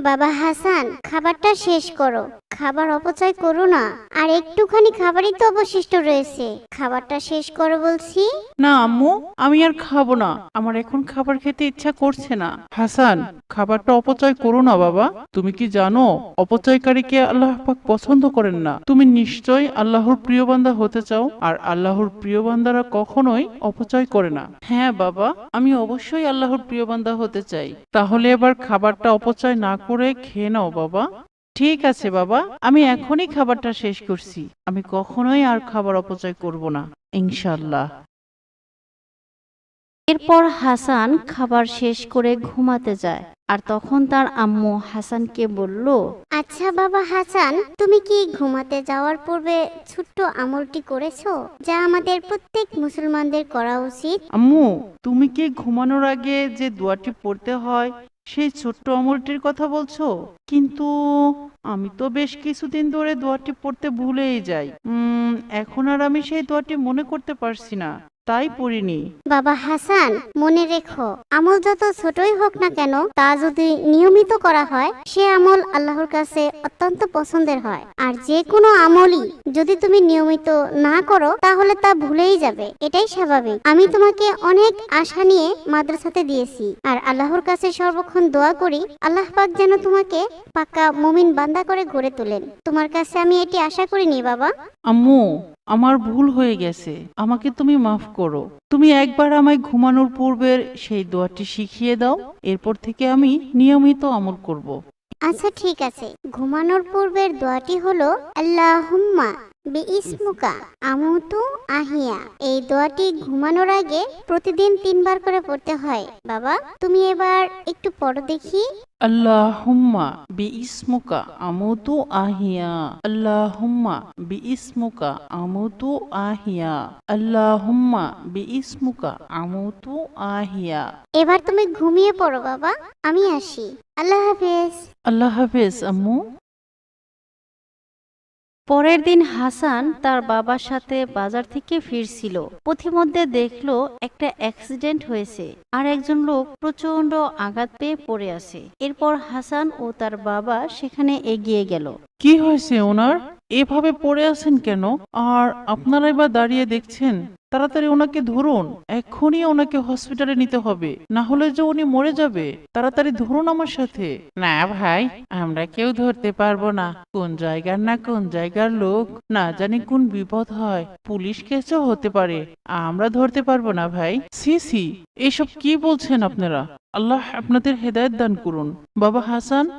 বাবা হাসান, খাবারটা শেষ করো। খাবার অপচয় করো না। আর একটুখানি খাবারই তো অবশিষ্ট রয়েছে। খাবারটা শেষ করো বলছি। না আম্মু, আমি আর খাবো না। আমার এখন খাবার খেতে ইচ্ছা করছে না। হাসান, খাবারটা অপচয় করো না বাবা। তুমি কি জানো অপচয়কারীকে আল্লাহ পাক পছন্দ করেন না? তুমি নিশ্চয়ই আল্লাহর প্রিয় বান্দা হতে চাও, আর আল্লাহর প্রিয় বান্দারা কখনোই অপচয় করে না। হ্যাঁ বাবা, আমি অবশ্যই আল্লাহর প্রিয় বান্দা হতে চাই। তাহলে এবার খাবারটা অপচয় না করে খেয়ে নাও বাবা। ঠিক আছে বাবা, আমি এখনই খাবারটা শেষ করছি। আমি কখনোই আর খাবার অপচয় করব না, ইনশাআল্লাহ। এরপর হাসান খাবার শেষ করে ঘুমাতে যায়। আর তখন তার আম্মু হাসানকে বলল, আচ্ছা বাবা হাসান, তুমি কি ঘুমাতে যাওয়ার পূর্বে ছোট্ট আমলটি করেছো, যা আমাদের প্রত্যেক মুসলমানদের করা উচিত? আম্মু, তুমি কি ঘুমানোর আগে যে দোয়াটি পড়তে হয় সেই ছোট্ট আমলটির কথা বলছো? কিন্তু আমি তো বেশ কিছুদিন ধরে দোয়াটি পড়তে ভুলেই যাই। এখন আর আমি সেই দোয়াটি মনে করতে পারছি না, তাই পড়িনি। বাবা হাসান, মনে রেখো, আমল যত ছোটই হোক না কেন, তা যদি নিয়মিত করা হয় সে আমল আল্লাহর কাছে অত্যন্ত পছন্দের হয়। আর যে কোনো আমলই যদি তুমি নিয়মিত না করো তাহলে তা ভুলেই যাবে, এটাই স্বাভাবিক। আমি তোমাকে অনেক আশা নিয়ে মাদ্রাসাতে দিয়েছি, আর আল্লাহর কাছে সর্বক্ষণ দোয়া করি আল্লাহ পাক যেন তোমাকে পাক্কা মুমিন বান্দা করে গড়ে তোলেন। তোমার কাছে আমি এটি আশা করিনি বাবা। আম্মু, আমার ভুল হয়ে গেছে, আমাকে তুমি মাফ করো। তুমি একবার আমায় ঘুমানোর পূর্বের সেই দোয়াটি শিখিয়ে দাও, এরপর থেকে আমি নিয়মিত আমল করব। আচ্ছা ঠিক আছে, ঘুমানোর পূর্বের দোয়াটি হলো আল্লাহুম্মা বিইসমুকা আমুতু আহিয়া। এই দোয়াটি ঘুমানোর আগে প্রতিদিন 3 বার করে পড়তে হয়। বাবা, তুমি এবার একটু পড়ো দেখি। আল্লাহুম্মা বিইসমুকা আমুতু আহিয়া, আল্লাহুম্মা বিইসমুকা আমুতু আহিয়া, আল্লাহুম্মা বিইসমুকা আমুতু আহিয়া। এবার তুমি ঘুমিয়ে পড়ো বাবা, আমি আসি। আল্লাহ হাফেজ। আল্লাহ হাফেজ আম্মু। পরের দিন হাসান তার বাবার সাথে বাজার থেকে ফিরছিল। পথিমধ্যে দেখলো একটা অ্যাক্সিডেন্ট হয়েছে, আর একজন লোক প্রচন্ড আঘাত পেয়ে পড়ে আছে। এরপর হাসান ও তার বাবা সেখানে এগিয়ে গেল। কি হয়েছে ওনার? এভাবে পড়ে আছেন কেন? আর আপনারাই বা দাঁড়িয়ে দেখছেন? তাড়াতাড়ি ওনাকে ধরুন, এক্ষুনি ওনাকে হসপিটালে নিতে হবে, না হলে যে উনি মরে যাবে। তাড়াতাড়ি ধরুন আমার সাথে। না ভাই, আমরা কেউ ধরতে পারবো না। কোন জায়গার না কোন জায়গার লোক, না জানি কোন বিপদ হয়, পুলিশ কেসও হতে পারে। আমরা ধরতে পারবো না ভাই। সি সি, এসব কি বলছেন আপনারা? আল্লাহ আপনাদের হেদায়েত দান করুন। বাবা হাসান,